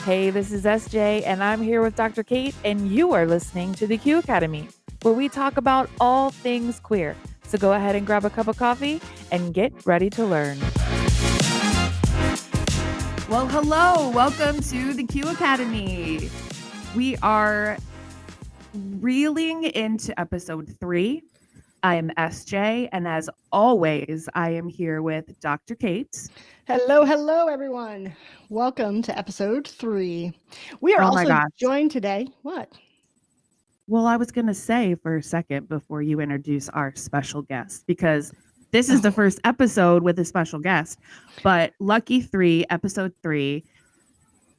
Hey, this is SJ, and I'm here with Dr. Kate, and you are listening to the Q Academy, where we talk about all things queer. So go ahead and grab a cup of coffee and get ready to learn. Well, hello. Welcome to the Q Academy. We are reeling into episode 3. I am SJ, and as always, I am here with Dr. Kate. Hello, everyone. Welcome to episode 3. We are also joined today. What? Well, I was going to say for a second before you introduce our special guest, because this is the first episode with a special guest, but Lucky 3, episode 3.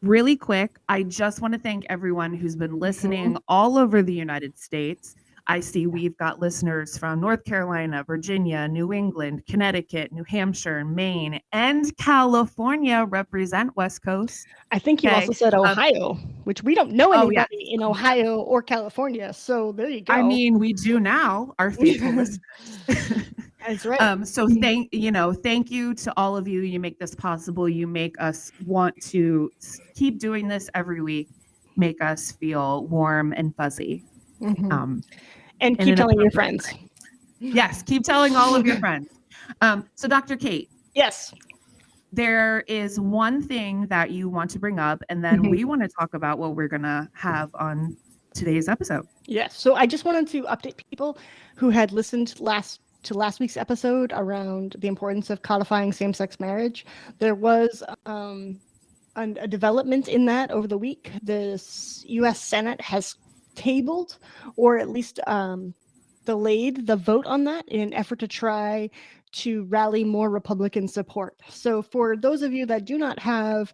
Really quick, I just want to thank everyone who's been listening all over the United States. I see we've got listeners from North Carolina, Virginia, New England, Connecticut, New Hampshire, Maine, and California. Represent West Coast. I think you also said Ohio, which we don't know anybody in Ohio or California. So there you go. I mean, we do now, our faithful listeners. That's right. So thank you to all of you. You make this possible. You make us want to keep doing this every week. Make us feel warm and fuzzy. And keep telling your friends. Yes, keep telling all of your friends. So Dr. Kate. Yes. There is one thing that you want to bring up, and then we want to talk about what we're going to have on today's episode. Yes. So I just wanted to update people who had listened to last week's episode around the importance of codifying same-sex marriage. There was a development in that over the week. The U.S. Senate has tabled or at least delayed the vote on that in an effort to try to rally more Republican support. So for those of you that do not have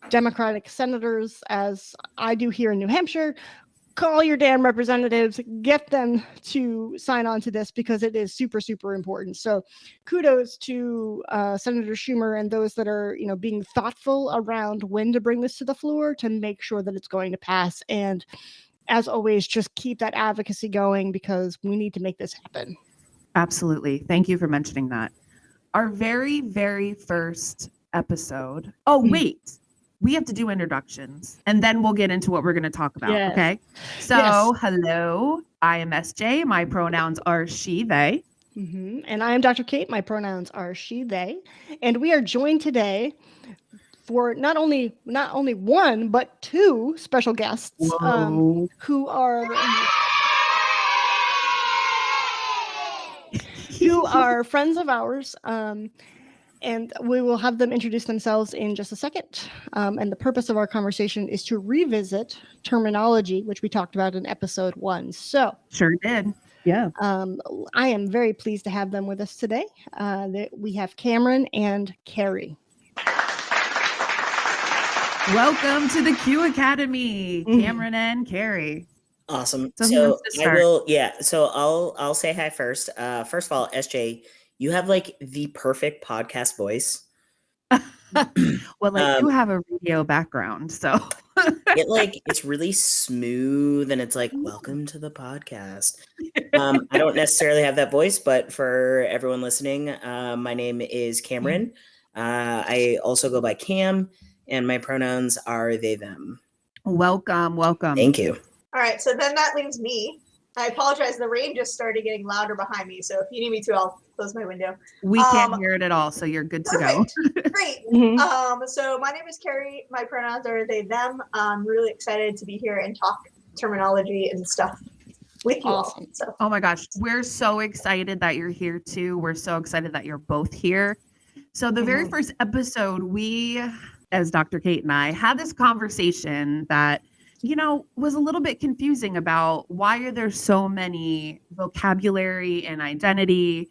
Democratic senators, as I do here in New Hampshire, call your damn representatives, get them to sign on to this because it is super, super important. So kudos to Senator Schumer and those that are, being thoughtful around when to bring this to the floor to make sure that it's going to pass. And as always, just keep that advocacy going because we need to make this happen. Absolutely. Thank you for mentioning that. Our very, very first episode. Oh, wait. We have to do introductions and then we'll get into what we're going to talk about. Yes. Okay. So, Hello, I am SJ. My pronouns are she, they. And I am Dr. Kate. My pronouns are she, they. And we are joined today for not only one, but 2 special guests who are friends of ours. And we will have them introduce themselves in just a second. And the purpose of our conversation is to revisit terminology, which we talked about in episode 1. So sure did. Yeah. I am very pleased to have them with us today. We have Kamren and Keri. Welcome to the Q Academy, Kamren and Keri. Awesome. So I will. Yeah. So I'll say hi first. First of all, SJ, you have like the perfect podcast voice. Well, I do have a radio background, so it's really smooth and it's like, welcome to the podcast. I don't necessarily have that voice, but for everyone listening, my name is Kamren. I also go by Cam. And my pronouns are they, them. Welcome. Thank you. All right, so then that leaves me. I apologize. The rain just started getting louder behind me. So if you need me to, I'll close my window. We can't hear it at all, so you're good to go. Great. So my name is Keri. My pronouns are they, them. I'm really excited to be here and talk terminology and stuff with you all. So. Oh my gosh, we're so excited that you're here too. We're so excited that you're both here. So the very first episode, we, as Dr. Kate and I, had this conversation that, was a little bit confusing about why are there so many vocabulary and identity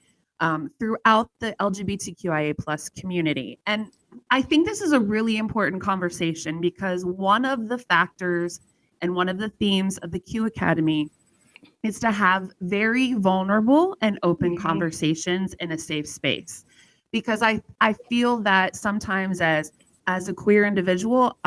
throughout the LGBTQIA plus community. And I think this is a really important conversation because one of the factors and one of the themes of the Q Academy is to have very vulnerable and open conversations in a safe space. Because I feel that sometimes as a queer individual,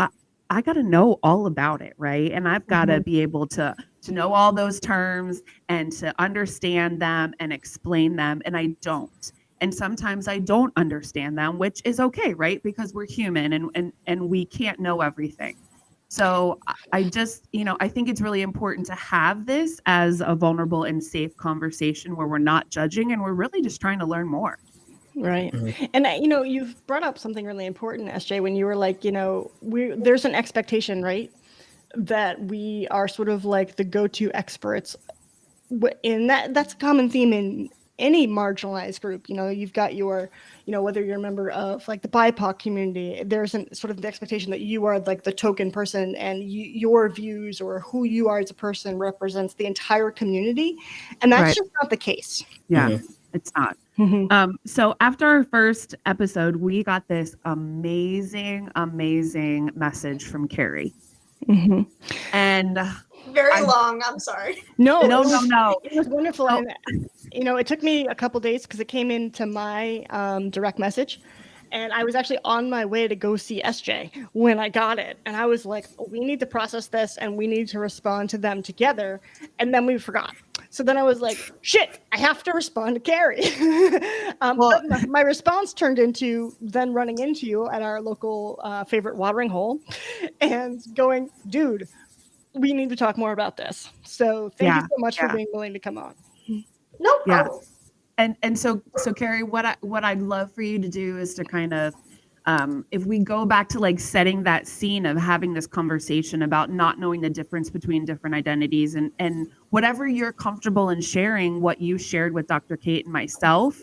I got to know all about it, right? And I've got to be able to know all those terms and to understand them and explain them. And I don't. And sometimes I don't understand them, which is okay, right? Because we're human and we can't know everything. So I just, I think it's really important to have this as a vulnerable and safe conversation where we're not judging and we're really just trying to learn more. Right. And, you've brought up something really important, SJ, when you were like, there's an expectation, right? That we are sort of like the go-to experts. And that's a common theme in any marginalized group. You've got your, whether you're a member of like the BIPOC community, there's an sort of the expectation that you are like the token person and your views or who you are as a person represents the entire community. And that's just not the case. Yeah, it's not. So after our first episode, we got this amazing message from Keri. And very long. I'm sorry. No. It was wonderful. And, it took me a couple days because it came into my direct message. And I was actually on my way to go see SJ when I got it. And I was like, we need to process this and we need to respond to them together. And then we forgot. So then I was like, shit, I have to respond to Keri. But my response turned into then running into you at our local favorite watering hole and going, dude, we need to talk more about this. So thank you so much for being willing to come on. No problem. And so Keri, what I'd love for you to do is to kind of, if we go back to like setting that scene of having this conversation about not knowing the difference between different identities and whatever you're comfortable in sharing, what you shared with Dr. Kate and myself,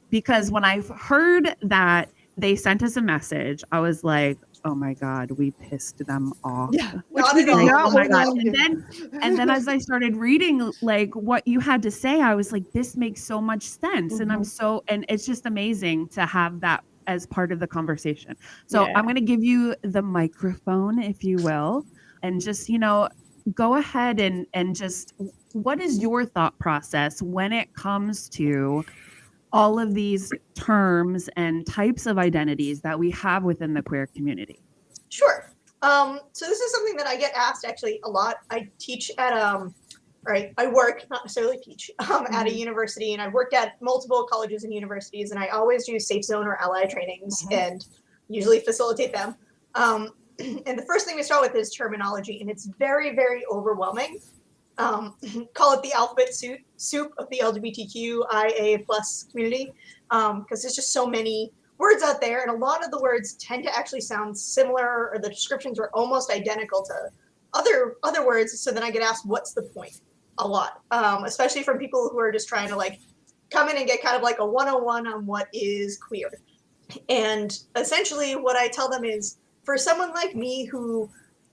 because when I heard that they sent us a message, I was like, oh my God, we pissed them off. Yeah, oh my God. And then as I started reading like what you had to say, I was like, this makes so much sense. And and it's just amazing to have that as part of the conversation. So I'm going to give you the microphone, if you will, and just, go ahead and just, what is your thought process when it comes to all of these terms and types of identities that we have within the queer community? Sure. So this is something that I get asked actually a lot. I teach at I work, not necessarily teach, at a university, and I've worked at multiple colleges and universities, and I always do safe zone or ally trainings and usually facilitate them. And the first thing we start with is terminology, and it's very, very overwhelming. Call it the alphabet soup of the LGBTQIA plus community, because there's just so many words out there, and a lot of the words tend to actually sound similar, or the descriptions are almost identical to other words. So then I get asked, what's the point? A lot, especially from people who are just trying to like come in and get kind of like a 101 on what is queer. And essentially what I tell them is, for someone like me who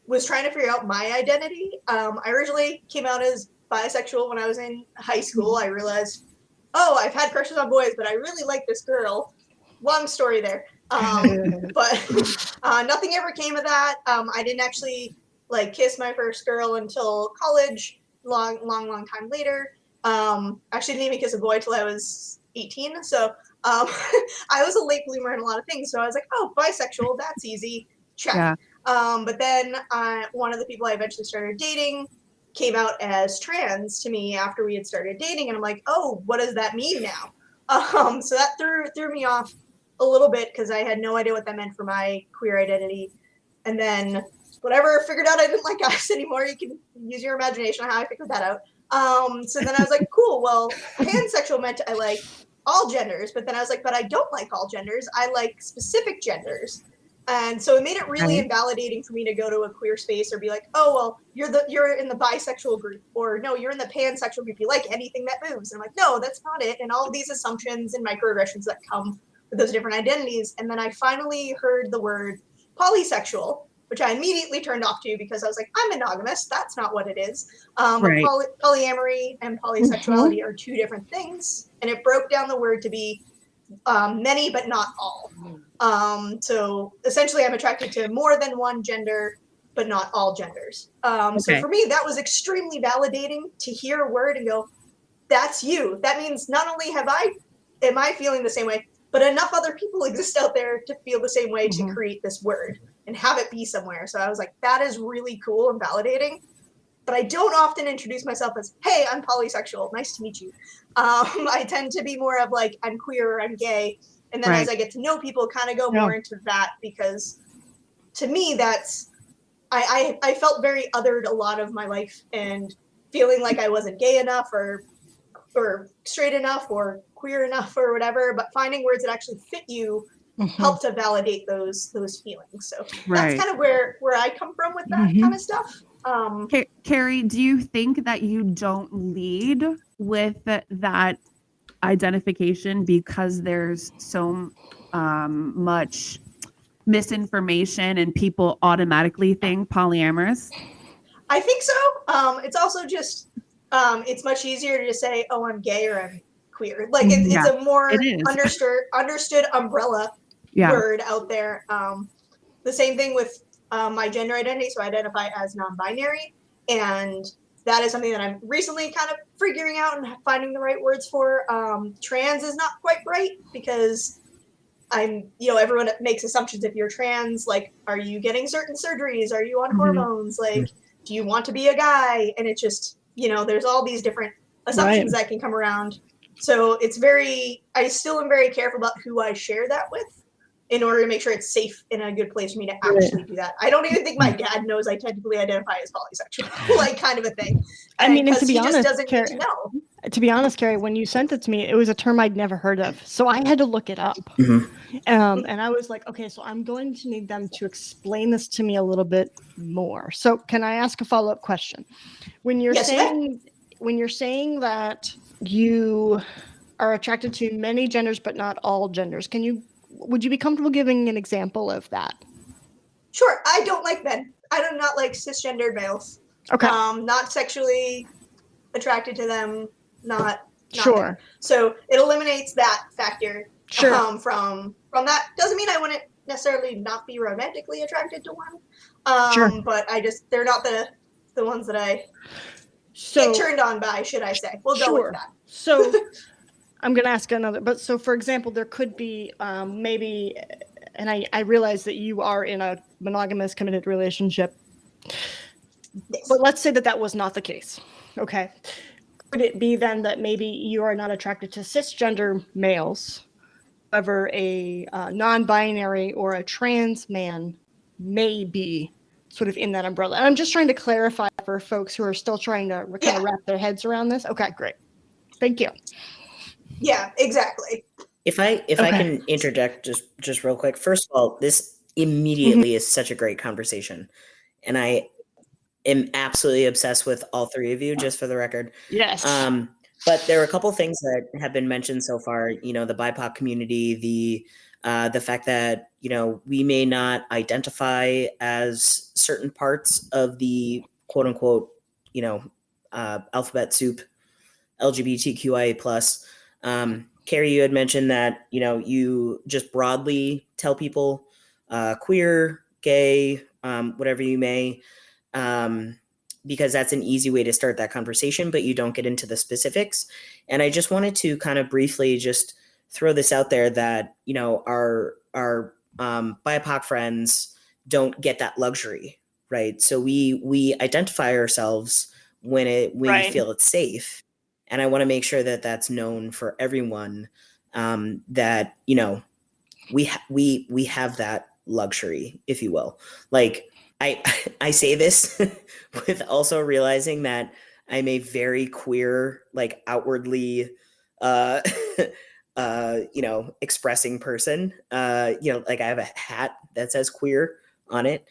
was trying to figure out my identity, I originally came out as bisexual when I was in high school. I realized, I've had crushes on boys, but I really like this girl. Long story there. But nothing ever came of that. I didn't actually like kiss my first girl until college, long time later. Actually didn't even kiss a boy till I was 18. So I was a late bloomer in a lot of things. So I was like, bisexual, that's easy. Check. Yeah. But then one of the people I eventually started dating came out as trans to me after we had started dating. And I'm like, what does that mean now? So that threw me off a little bit because I had no idea what that meant for my queer identity. And then whatever, figured out I didn't like guys anymore. You can use your imagination on how I figured that out. So then I was like, cool, well, pansexual meant I like all genders. But then I was like, but I don't like all genders. I like specific genders. And so it made it really invalidating for me to go to a queer space or be like, you're in the bisexual group, or no, you're in the pansexual group. You like anything that moves. And I'm like, no, that's not it. And all of these assumptions and microaggressions that come with those different identities. And then I finally heard the word polysexual, which I immediately turned off to because I was like, I'm monogamous. That's not what it is. But polyamory and polysexuality are two different things. And it broke down the word to be many, but not all. So essentially I'm attracted to more than one gender, but not all genders. So for me, that was extremely validating to hear a word and go, that's you. That means not only am I feeling the same way, but enough other people exist out there to feel the same way to create this word and have it be somewhere. So I was like, that is really cool and validating. But I don't often introduce myself as, hey, I'm polysexual. Nice to meet you. I tend to be more of like, I'm queer or I'm gay. And then as I get to know people, kind of go more into that, because to me, I felt very othered a lot of my life, and feeling like I wasn't gay enough or straight enough or queer enough or whatever, but finding words that actually fit you help to validate those feelings. So that's kind of where I come from with that kind of stuff. Keri, do you think that you don't lead with that identification because there's so much misinformation and people automatically think polyamorous? I think so. It's also just it's much easier to just say, "Oh, I'm gay" or "I'm queer." Like it's a more understood umbrella word out there. The same thing with my gender identity. So I identify as non-binary, and that is something that I'm recently kind of figuring out and finding the right words for. Trans is not quite right because everyone makes assumptions. If you're trans, like, are you getting certain surgeries? Are you on hormones? Like, do you want to be a guy? And it's just, there's all these different assumptions that can come around. So I still am very careful about who I share that with in order to make sure it's safe and a good place for me to actually do that. I don't even think my dad knows I technically identify as polysexual, like, kind of a thing. I mean, and to be honest, just doesn't need to know. To be honest, Keri, when you sent it to me, it was a term I'd never heard of. So I had to look it up. And I was like, okay, so I'm going to need them to explain this to me a little bit more. So can I ask a follow-up question? When you're saying that you are attracted to many genders, but not all genders, would you be comfortable giving an example of that? Sure. I don't like men. I do not like cisgendered males. Okay. Not sexually attracted to them. Not sure. Them. So it eliminates that factor. Sure. From that. Doesn't mean I wouldn't necessarily not be romantically attracted to one. Sure. But they're not the ones that I get turned on by, should I say. We'll go with that. So I'm going to ask another, but so for example, there could be maybe, and I realize that you are in a monogamous committed relationship, but let's say that was not the case. Okay. Could it be then that maybe you are not attracted to cisgender males, however a non-binary or a trans man may be sort of in that umbrella? And I'm just trying to clarify for folks who are still trying to kind of wrap their heads around this. Okay, great. Thank you. Yeah, exactly. If I can interject just real quick. First of all, this immediately is such a great conversation. And I am absolutely obsessed with all three of you, just for the record. Yes. But there are a couple things that have been mentioned so far, the BIPOC community, the fact that, we may not identify as certain parts of the quote unquote, alphabet soup, LGBTQIA plus. Keri, you had mentioned that, you just broadly tell people queer, gay, whatever you may, because that's an easy way to start that conversation, but you don't get into the specifics. And I just wanted to kind of briefly just throw this out there that, our BIPOC friends don't get that luxury, right? So we identify ourselves when we feel it's safe. And I want to make sure that that's known for everyone, that, we have that luxury, if you will. Like, I say this with also realizing that I'm a very queer, like outwardly, expressing person. Like I have a hat that says queer on it,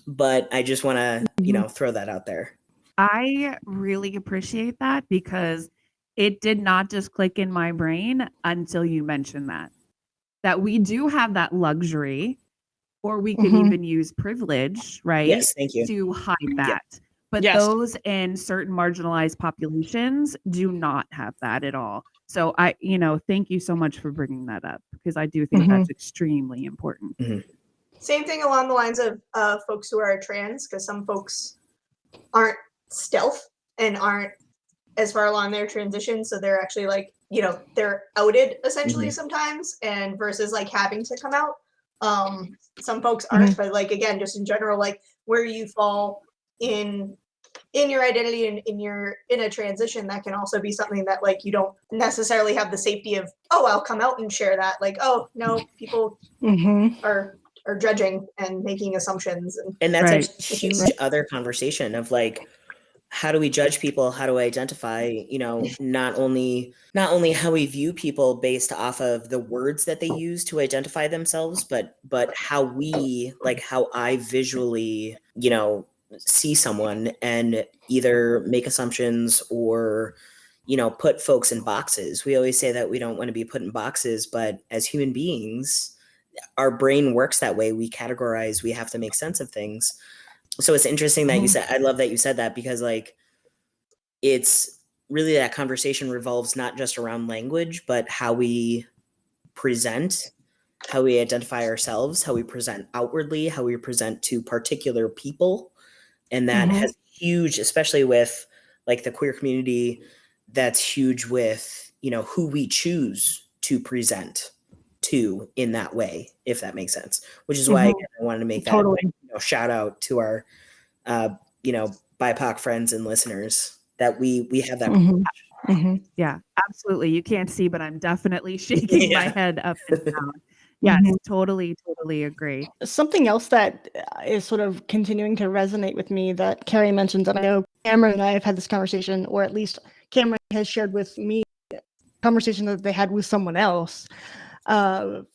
but I just want to, throw that out there. I really appreciate that because it did not just click in my brain until you mentioned that we do have that luxury, or we could even use privilege, right? Yes, thank you. To hide that. Yeah. But those in certain marginalized populations do not have that at all. So thank you so much for bringing that up, because I do think that's extremely important. Same thing along the lines of folks who are trans, because some folks aren't stealth and aren't as far along their transition, so they're actually like, they're outed essentially sometimes, and versus like having to come out. Some folks aren't, but like, again, just in general, like where you fall in your identity and in a transition, that can also be something that like you don't necessarily have the safety of, oh, I'll come out and share that. Like, oh no, people are or judging and making assumptions. And that's Right. a huge other conversation of like, how do we judge people? How do we identify, you know, not only how we view people based off of the words that they use to identify themselves, but how we, like how I visually, you know, see someone and either make assumptions or, you know, put folks in boxes. We always say that we don't want to be put in boxes, but as human beings, our brain works that way. We categorize, we have to make sense of things. So it's interesting that you said, I love that you said that, because like, it's really that conversation revolves not just around language, but how we present, how we identify ourselves, how we present outwardly, how we present to particular people. And that has huge, especially with like the queer community, that's huge with, you know, who we choose to present to in that way, if that makes sense, which is why I wanted to make that you know, shout out to our, you know, BIPOC friends and listeners that we have that. Yeah, absolutely. You can't see, but I'm definitely shaking my head up and down. Yes, totally agree. Something else that is sort of continuing to resonate with me that Keri mentioned, and I know Kamren and I have had this conversation, or at least Kamren has shared with me a conversation that they had with someone else of,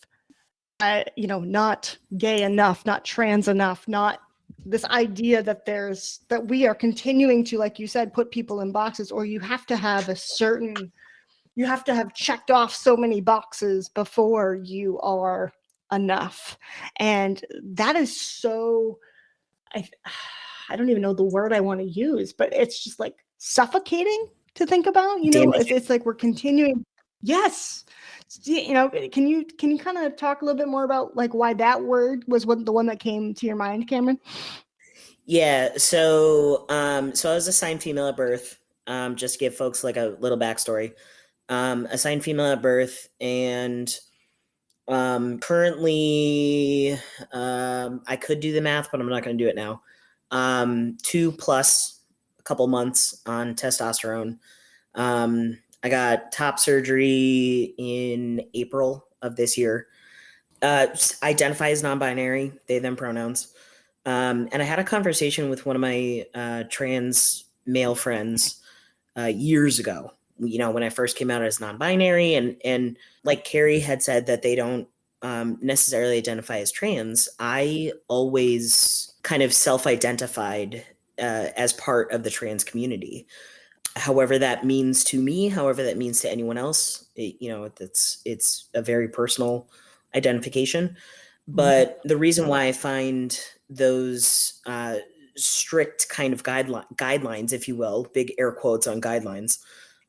you know, not gay enough, not trans enough, not this idea that that we are continuing to, like you said, put people in boxes, or you have to have you have to have checked off so many boxes before you are enough. And that is so, I don't even know the word I want to use, but it's just like suffocating to think about, you know. It's like we're continuing. Yes. You know, can you kind of talk a little bit more about like why that word was the one that came to your mind, Kamren? Yeah, so I was assigned female at birth. Just to give folks like a little backstory. Assigned female at birth, and currently I could do the math, but I'm not going to do it now. 2+ a couple months on testosterone. I got top surgery in April of this year. Identify as non-binary, they, them pronouns. And I had a conversation with one of my trans male friends years ago, you know, when I first came out as non-binary, and like Keri had said that they don't necessarily identify as trans. I always kind of self-identified as part of the trans community. However that means to me, however that means to anyone else, you know, it's a very personal identification. But the reason why I find those strict kind of guidelines, if you will, big air quotes on guidelines,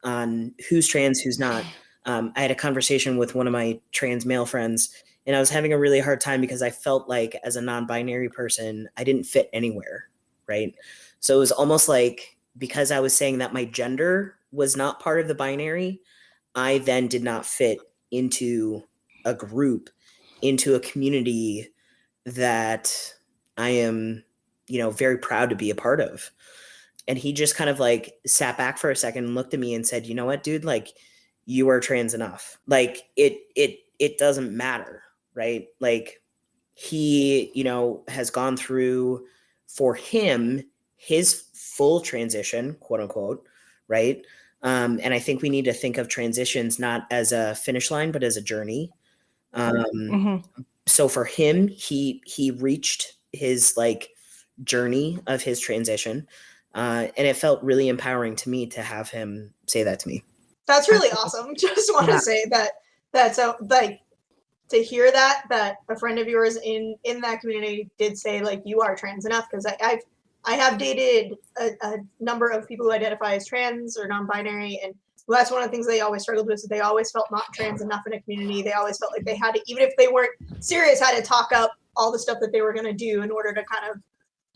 on who's trans, who's not. I had a conversation with one of my trans male friends, and I was having a really hard time because I felt like as a non-binary person, I didn't fit anywhere, right? So it was almost like, because I was saying that my gender was not part of the binary, I then did not fit into a group, into a community that I am, you know, very proud to be a part of. And he just kind of like sat back for a second and looked at me and said, you know what, dude, like you are trans enough. Like it doesn't matter, right? Like he, you know, has gone through, for him, his full transition, quote unquote, right? And I think we need to think of transitions not as a finish line, but as a journey. So for him, he reached his like journey of his transition, and it felt really empowering to me to have him say that to me. That's really awesome. Just want to say that's like, to hear that a friend of yours in that community did say like you are trans enough, because I have dated a number of people who identify as trans or non-binary, and that's one of the things they always struggled with. Is they always felt not trans enough in a community. They always felt like they had to, even if they weren't serious, had to talk up all the stuff that they were going to do in order to kind of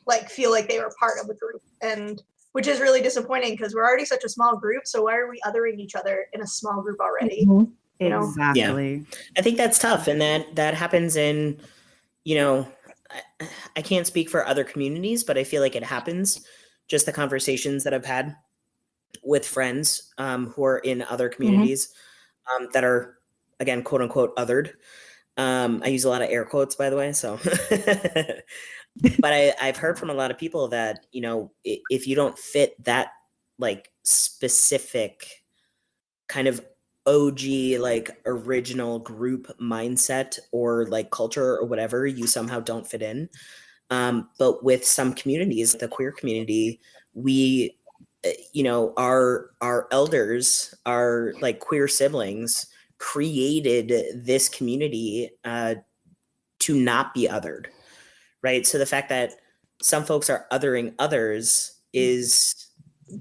like feel like they were part of the group, and which is really disappointing because we're already such a small group. So why are we othering each other in a small group already? You know? Exactly. Yeah. I think that's tough, and that happens in, you know, I can't speak for other communities, but I feel like it happens. Just the conversations that I've had with friends who are in other communities that are, again, quote unquote, othered. I use a lot of air quotes, by the way. So, but I've heard from a lot of people that, you know, if you don't fit that like specific kind of OG, like original group mindset or like culture or whatever, you somehow don't fit in. But with some communities, the queer community, we, you know, our elders, our like queer siblings created this community to not be othered, right? So the fact that some folks are othering others is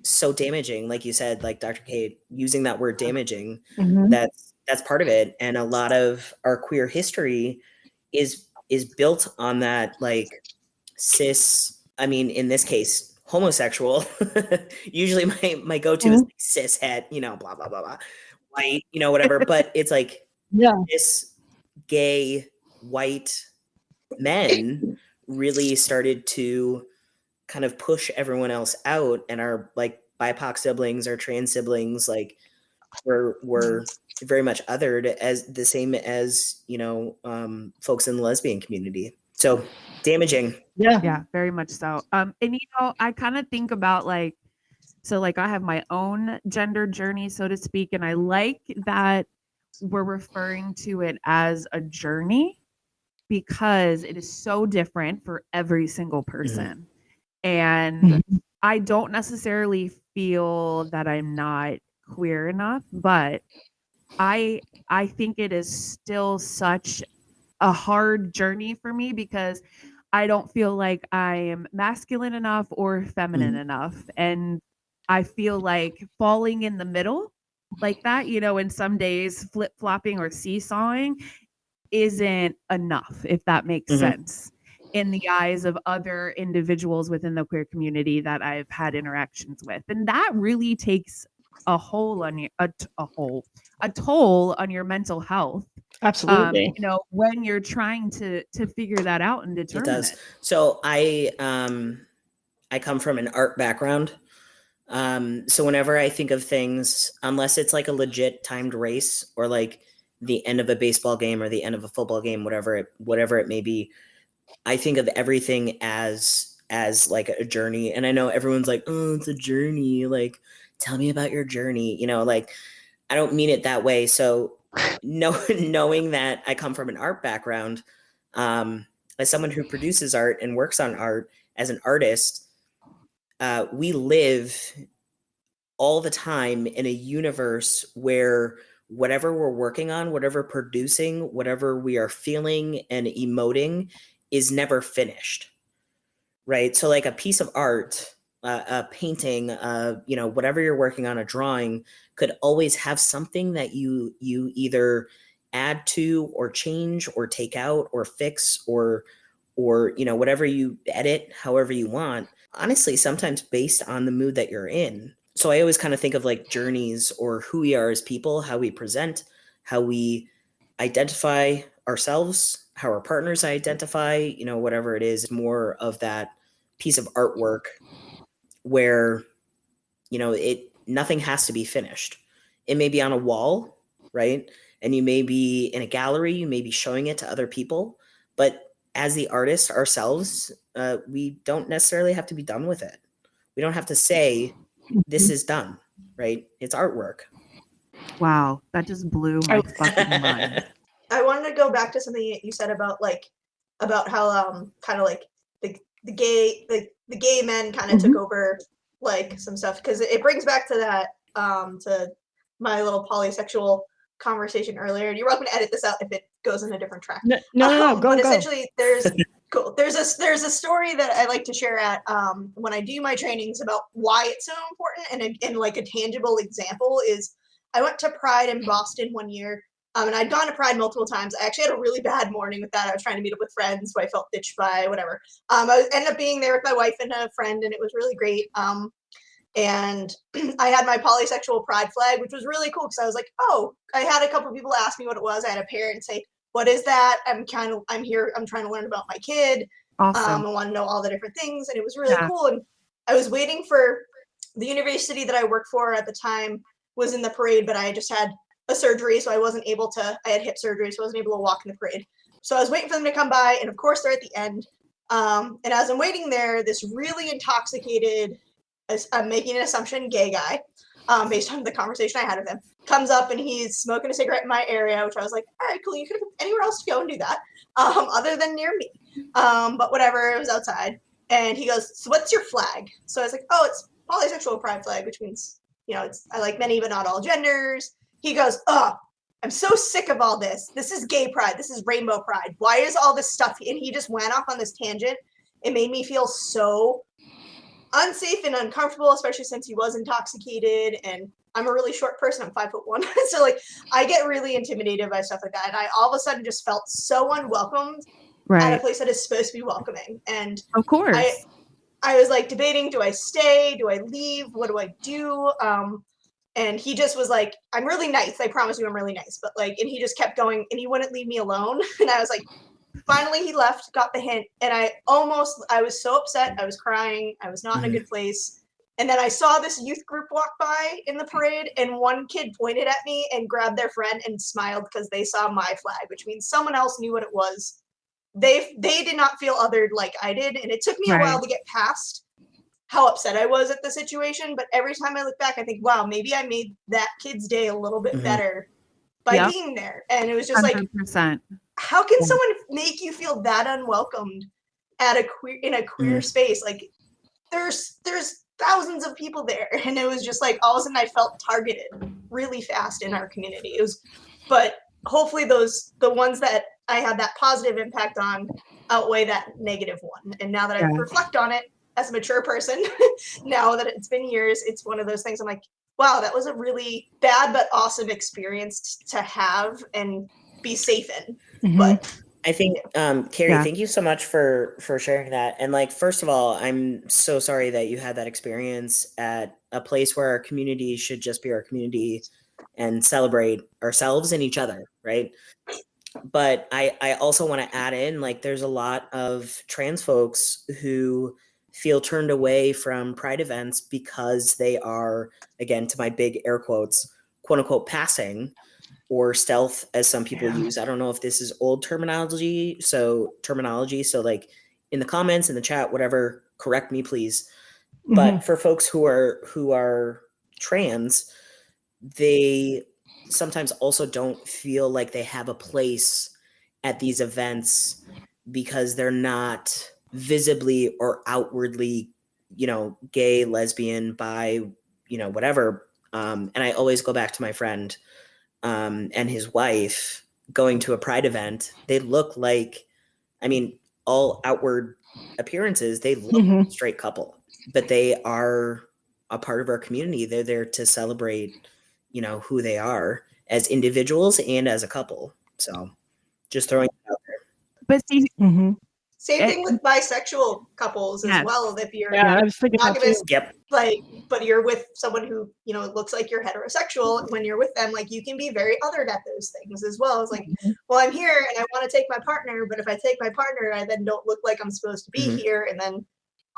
so damaging. Like you said, like Dr. Kate, using that word damaging, that's part of it. And a lot of our queer history is built on that, like cis, I mean, in this case, homosexual. Usually my go-to is like cis het, you know, blah, blah, blah, blah, white, you know, whatever. But it's like this gay white men really started to kind of push everyone else out, and our like BIPOC siblings or trans siblings like were very much othered as the same as, you know, folks in the lesbian community. So damaging. Yeah, very much so. And you know, I kind of think about like, so like I have my own gender journey, so to speak, and I like that we're referring to it as a journey because it is so different for every single person. And I don't necessarily feel that I'm not queer enough, but I think it is still such a hard journey for me because I don't feel like I am masculine enough or feminine enough. And I feel like falling in the middle like that, you know, and some days flip flopping or seesawing isn't enough, if that makes sense, in the eyes of other individuals within the queer community that I've had interactions with. And that really takes a whole on a toll on your mental health. Absolutely. You know, when you're trying to figure that out and determine It does. So I come from an art background. So whenever I think of things, unless it's like a legit timed race or like the end of a baseball game or the end of a football game, whatever it may be, I think of everything as like a journey. And I know everyone's like, oh, it's a journey. Like, tell me about your journey. You know, like, I don't mean it that way. So knowing that I come from an art background, as someone who produces art and works on art as an artist, we live all the time in a universe where whatever we're working on, whatever producing, whatever we are feeling and emoting is never finished, right? So like a piece of art, a painting, you know, whatever you're working on, a drawing could always have something that you either add to or change or take out or fix or you know, whatever you edit however you want, honestly sometimes based on the mood that you're in. So I always kind of think of like journeys or who we are as people, how we present, how we identify ourselves, how our partners identify, you know, whatever it is, more of that piece of artwork where, you know, nothing has to be finished. It may be on a wall, right? And you may be in a gallery, you may be showing it to other people, but as the artists ourselves, we don't necessarily have to be done with it. We don't have to say this is done, right? It's artwork. Wow, that just blew my fucking mind. I wanted to go back to something you said about how kind of like the gay men kind of took over like some stuff, because it brings back to that to my little polysexual conversation earlier. And you're welcome to edit this out if it goes in a different track. No, go. Essentially, there's there's a story that I like to share at when I do my trainings about why it's so important, and like a tangible example is I went to Pride in Boston one year. And I'd gone to Pride multiple times. I actually had a really bad morning with that. I was trying to meet up with friends who I felt ditched by, whatever. I ended up being there with my wife and a friend, and it was really great. And I had my polysexual pride flag, which was really cool because I was like, oh, I had a couple of people ask me what it was. I had a parent say, what is that? I'm here. I'm trying to learn about my kid. Awesome. I want to know all the different things. And it was really cool. And I was waiting for the university that I worked for at the time was in the parade, but I just had a surgery, so I had hip surgery, so I wasn't able to walk in the parade. So I was waiting for them to come by, and of course they're at the end. And as I'm waiting there, this really intoxicated, I'm making an assumption, gay guy, based on the conversation I had with him, comes up and he's smoking a cigarette in my area, which I was like, all right, cool, you could have anywhere else to go and do that, other than near me. But whatever, it was outside. And he goes, so what's your flag? So I was like, oh, it's polysexual pride flag, which means, I like many but not all genders. He goes, oh, I'm so sick of all this. This is gay pride. This is rainbow pride. Why is all this stuff? And he just went off on this tangent. It made me feel so unsafe and uncomfortable, especially since he was intoxicated. And I'm a really short person. I'm 5'1". So like I get really intimidated by stuff like that. And I all of a sudden just felt so unwelcomed at a place that is supposed to be welcoming. And of course, I was like debating, do I stay? Do I leave? What do I do? And he just was like, I'm really nice. I promise you I'm really nice. But like, and he just kept going and he wouldn't leave me alone. And I was like, finally he left, got the hint. And I was so upset. I was crying. I was not in a good place. And then I saw this youth group walk by in the parade and one kid pointed at me and grabbed their friend and smiled because they saw my flag, which means someone else knew what it was. They did not feel othered like I did. And it took me a while to get past how upset I was at the situation, but every time I look back, I think, wow, maybe I made that kid's day a little bit better by being there. And it was just 100%. like, how can someone make you feel that unwelcomed in a queer space? Like, there's thousands of people there, and it was just like all of a sudden I felt targeted really fast in our community. But hopefully the ones that I had that positive impact on outweigh that negative one. And now that I reflect on it, as a mature person, now that it's been years, it's one of those things I'm like, wow, that was a really bad but awesome experience to have and be safe in. But I think, Keri, thank you so much for sharing that. And like, first of all, I'm so sorry that you had that experience at a place where our community should just be our community and celebrate ourselves and each other, right? But I also want to add in, like, there's a lot of trans folks who feel turned away from pride events because they are, again, to my big air quotes, quote unquote, passing or stealth, as some people use. I don't know if this is old terminology. So like in the comments, in the chat, whatever, correct me, please. But for folks who are trans, they sometimes also don't feel like they have a place at these events because they're not visibly or outwardly, gay, lesbian, bi, whatever. And I always go back to my friend and his wife going to a pride event. They look like, all outward appearances, they look like a straight couple, but they are a part of our community. They're there to celebrate, who they are as individuals and as a couple. So just throwing it out there. But see, same thing with bisexual couples as well. If you're I was thinking monogamous, but you're with someone who, looks like you're heterosexual, when you're with them, like you can be very othered at those things as well. It's like, well, I'm here and I want to take my partner, but if I take my partner, I then don't look like I'm supposed to be here. And then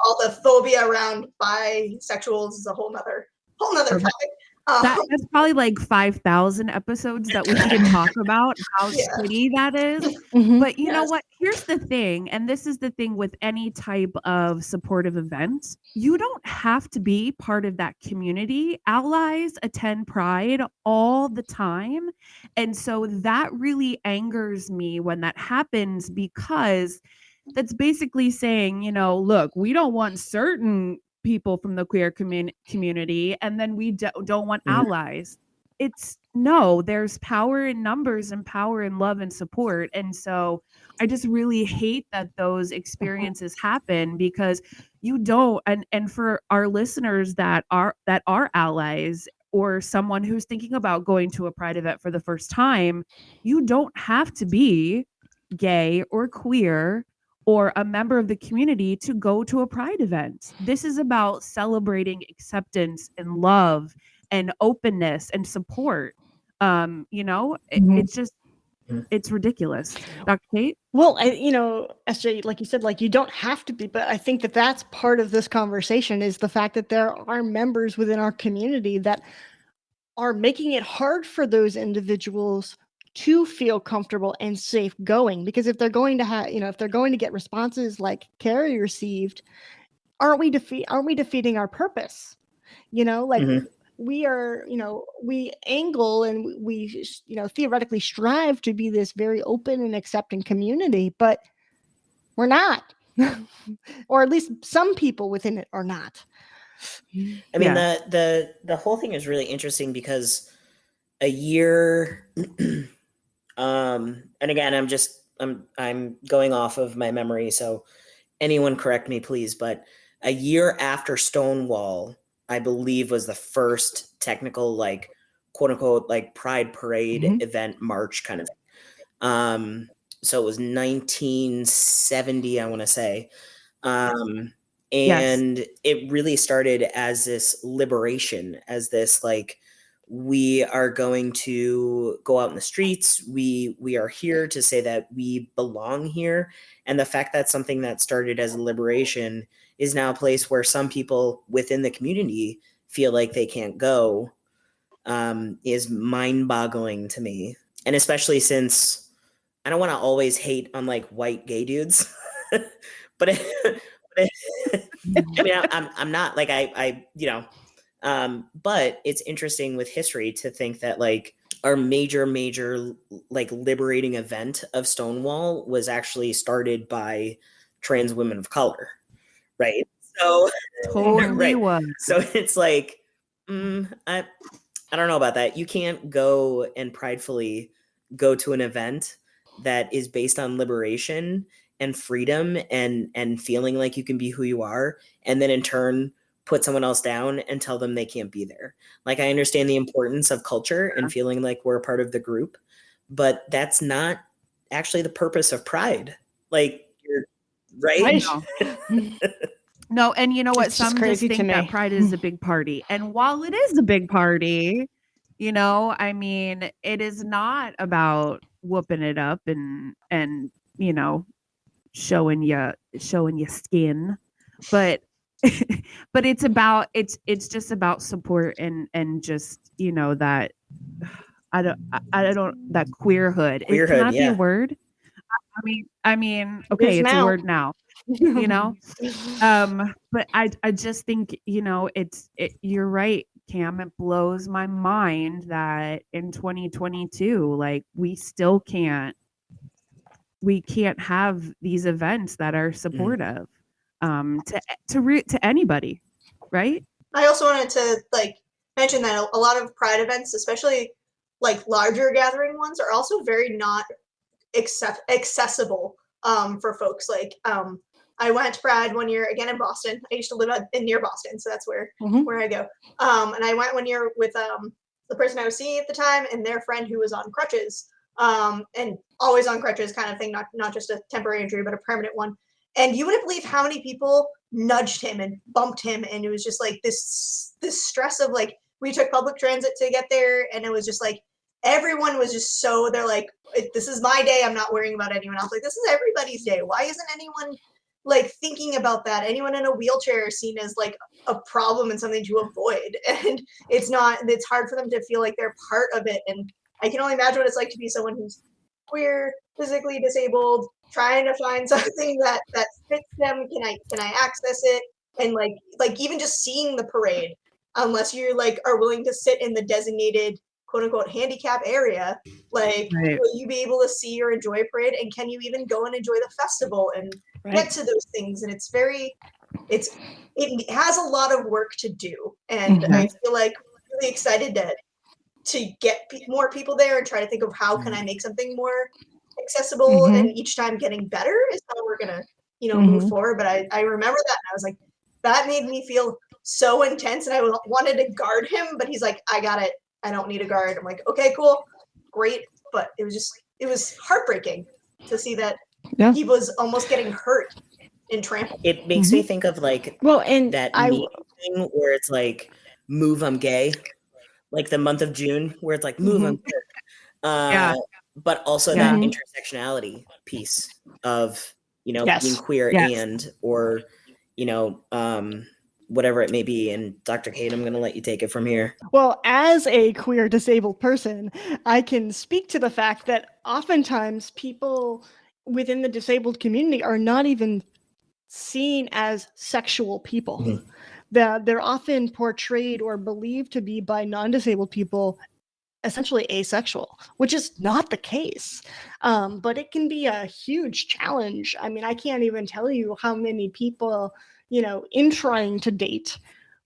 all the phobia around bisexuals is a whole nother topic. That's probably like 5,000 episodes that we can talk about how shitty that is. But you know what? Here's the thing, and this is the thing with any type of supportive event. You don't have to be part of that community. Allies attend Pride all the time. And so that really angers me when that happens, because that's basically saying, look, we don't want certain people from the queer community, and then we don't want allies. It's no, there's power in numbers and power in love and support. And so I just really hate that those experiences happen, because you don't, and for our listeners that are allies, or someone who's thinking about going to a pride event for the first time, you don't have to be gay or queer or a member of the community to go to a pride event. This is about celebrating acceptance and love and openness and support. It's just, it's ridiculous. Dr. Kate? Well, SJ, like you said, like you don't have to be, but I think that that's part of this conversation, is the fact that there are members within our community that are making it hard for those individuals to feel comfortable and safe going. Because if they're going to have, if they're going to get responses like Keri received, aren't we defeating our purpose? Like we are, we angle and we, theoretically strive to be this very open and accepting community, but we're not, or at least some people within it are not. I mean, the whole thing is really interesting because a year, and again, I'm going off of my memory, so anyone correct me, please. But a year after Stonewall, I believe, was the first technical, like, quote unquote, like Pride Parade event, march kind of thing. So it was 1970, I want to say. And it really started as this liberation, as this, like, we are going to go out in the streets. We are here to say that we belong here. And the fact that something that started as a liberation is now a place where some people within the community feel like they can't go, is mind-boggling to me. And especially since I don't want to always hate on like white gay dudes, but I mean, I'm not like but it's interesting with history to think that like our major like liberating event of Stonewall was actually started by trans women of color, right? So Totally was. So it's like, I don't know about that. You can't go and pridefully go to an event that is based on liberation and freedom and feeling like you can be who you are, and then in turn put someone else down and tell them they can't be there. Like, I understand the importance of culture and feeling like we're a part of the group, but that's not actually the purpose of Pride. Like, you're right. No, and you know what? It's just Some crazy just to think that me. Pride is a big party. And while it is a big party, I mean, it is not about whooping it up and showing your skin, but but it's just about support and just that I don't that queerhood. Can Queerhood, that be yeah. a word? I mean, okay, it's a word now. But I just think you're right, Cam. It blows my mind that in 2022, like, we can't have these events that are supportive to anybody, right? I also wanted to like mention that a lot of Pride events, especially like larger gathering ones, are also very not accessible for folks. Like I went to Pride one year again in Boston. I used to live near Boston, so that's where I go. And I went one year with the person I was seeing at the time and their friend who was on crutches, and always on crutches kind of thing, not just a temporary injury, but a permanent one. And you wouldn't believe how many people nudged him and bumped him, and it was just like this stress of like, we took public transit to get there, and it was just like everyone was just so, they're like, this is my day, I'm not worrying about anyone else. Like, this is everybody's day. Why isn't anyone like thinking about that? Anyone in a wheelchair is seen as like a problem and something to avoid, and it's hard for them to feel like they're part of it. And I can only imagine what it's like to be someone who's queer, physically disabled, trying to find something that fits them. Can I access it? And like even just seeing the parade, unless you like are willing to sit in the designated quote unquote handicap area, like will you be able to see or enjoy a parade? And can you even go and enjoy the festival and get to those things? And it has a lot of work to do. And I feel like really excited to get more people there and try to think of how can I make something more accessible, and each time getting better is how we're gonna move forward. But I remember that and I was like, that made me feel so intense, and I wanted to guard him, but he's like, I got it, I don't need a guard. I'm like, okay, cool, great. But it was heartbreaking to see that he was almost getting hurt and trampled. It makes me think of like that meme thing where it's like, move, I'm gay, like the month of June where it's like, move, I'm queer. But also that intersectionality piece of being queer and or whatever it may be. And Dr. Kate, I'm going to let you take it from here. Well, as a queer disabled person, I can speak to the fact that oftentimes people within the disabled community are not even seen as sexual people. Mhm. They're often portrayed or believed to be by non-disabled people essentially asexual, which is not the case. But it can be a huge challenge. I mean, I can't even tell you how many people, in trying to date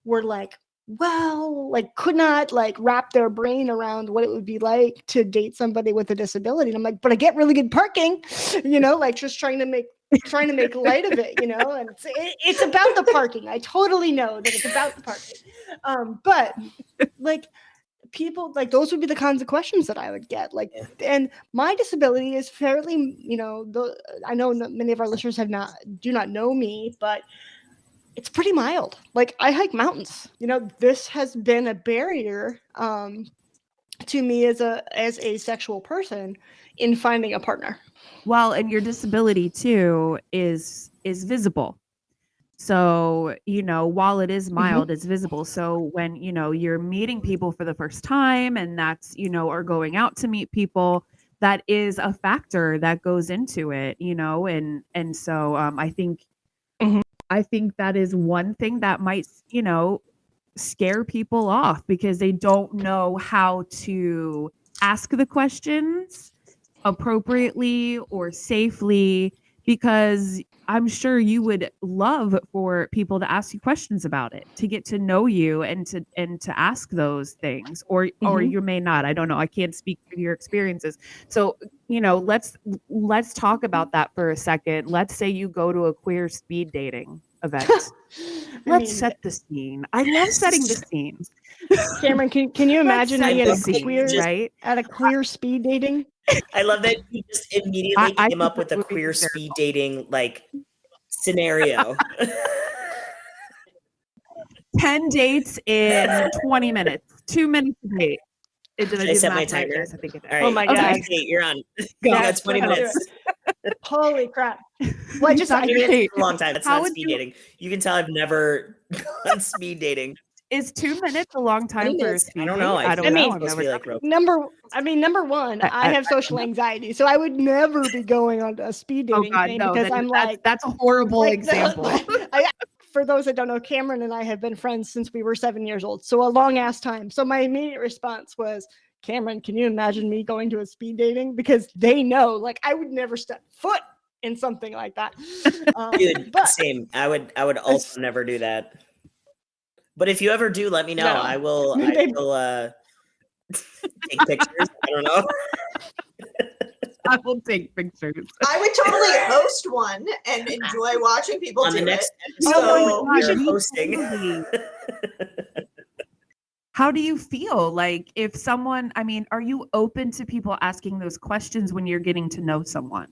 were like, well, like could not like wrap their brain around what it would be like to date somebody with a disability. And I'm like, but I get really good parking, like just trying to make light of it, and it's about the parking. I totally know that it's about the parking. But like people, like those would be the kinds of questions that I would get. Like, Yeah. and my disability is fairly, I know many of our listeners do not know me, but it's pretty mild. Like I hike mountains. This has been a barrier to me as a sexual person in finding a partner. Well, and your disability too is visible. So, while it is mild, it's visible. So when, you're meeting people for the first time and that's, or going out to meet people, that is a factor that goes into it, and so I think Mhm. I think that is one thing that might, scare people off because they don't know how to ask the questions appropriately or safely, because I'm sure you would love for people to ask you questions about it, to get to know you and to ask those things, or Mhm. you may not. I don't know. I can't speak for your experiences. So, let's talk about that for a second. Let's say you go to a queer speed dating event. Let's set the scene. I love setting the scene. Cameron, can you imagine Let's me set at the a scene, queer right? at a queer speed dating? I love that you just immediately I came think up with that a would be queer hysterical. speed dating like scenario. 10 dates in 20 minutes. 2 minutes a date. Did I Should I do the set my math right? timer? Yes, I think it did. All right. Oh my Okay. God. Kate, you're on. Go. You got Yes, 20 let's do minutes. Holy crap. Well, I just, Dr. 20 minutes Kate, is a long time. That's how not would speed you- dating. You can tell I've never gone speed dating. Is 2 minutes a long 20 time for a minutes? speed I don't date? know. I don't feel know. mean, I've supposed to never be done like rope. number one, I have social anxiety, so I would never be going on a speed Oh dating God, thing no! because Then I'm like, that's a horrible like, example. for those that don't know, Cameron and I have been friends since we were 7 years old, so a long ass time. So my immediate response was, Cameron, can you imagine me going to a speed dating? Because they know, like, I would never step foot in something like that. Dude, But same. I would also never do that. But if you ever do, let me know. No. I will They- take pictures. I don't know. I will take pictures. I would totally host one and enjoy watching people On do the next it. episode, Oh my we God, are we hosting. totally- How do you feel? Like if someone, are you open to people asking those questions when you're getting to know someone?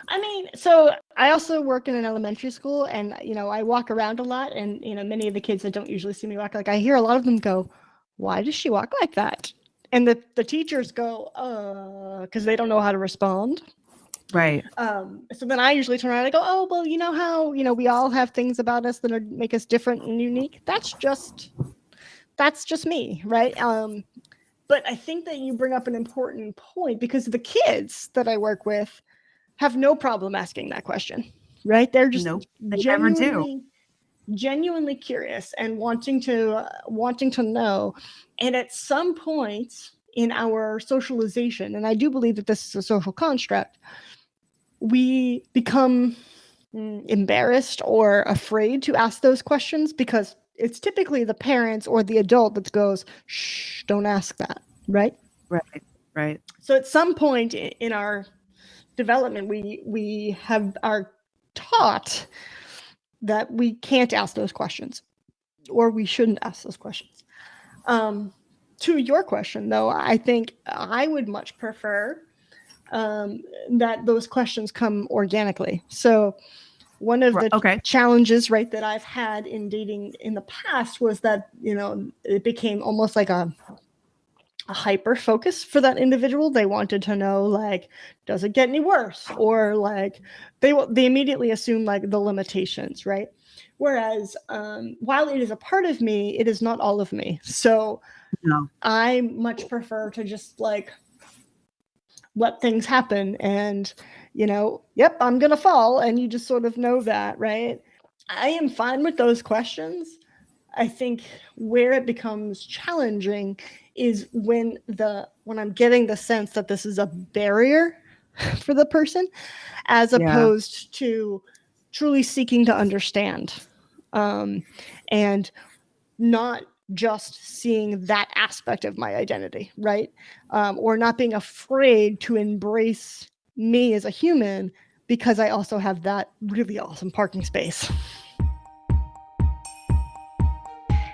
I mean, so I also work in an elementary school, and I walk around a lot, and many of the kids that don't usually see me walk, like I hear a lot of them go, "Why does she walk like that?" And the teachers go, because they don't know how to respond. Right. So then I usually turn around and I go, "Oh, well, you know how we all have things about us that make us different and unique. That's just me, right?" But I think that you bring up an important point, because the kids that I work with have no problem asking that question, right? They're just Nope, they never do. genuinely curious and wanting to know. And at some point in our socialization, and I do believe that this is a social construct, we become embarrassed or afraid to ask those questions because it's typically the parents or the adult that goes, "Shh, don't ask that," right? Right. So at some point in our development, we are taught that we can't ask those questions, or we shouldn't ask those questions. To your question, though, I think I would much prefer that those questions come organically. So one of the challenges, right, that I've had in dating in the past was that it became almost like a a hyper focus for that individual. They wanted to know, like, does it get any worse? Or like they immediately assume like the limitations, right? Whereas while it is a part of me, it is not all of me. So No. I much prefer to just like let things happen and, yep, I'm going to fall. And you just sort of know that, right? I am fine with those questions. I think where it becomes challenging is when I'm getting the sense that this is a barrier for the person, as opposed to truly seeking to understand, and not just seeing that aspect of my identity, right? Or not being afraid to embrace me as a human because I also have that really awesome parking space.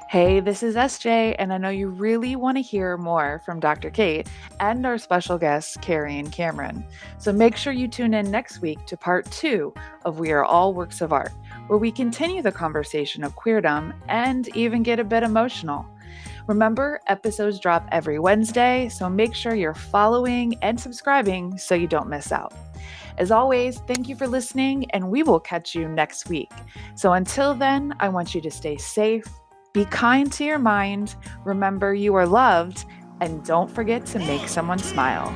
Hey, this is SJ, and I know you really want to hear more from Dr. Kate and our special guests, Keri and Kamren. So make sure you tune in next week to part 2 of We Are All Works of Art, where we continue the conversation of queerdom and even get a bit emotional. Remember, episodes drop every Wednesday, so make sure you're following and subscribing so you don't miss out. As always, thank you for listening, and we will catch you next week. So until then, I want you to stay safe, be kind to your mind, remember you are loved, and don't forget to make someone smile.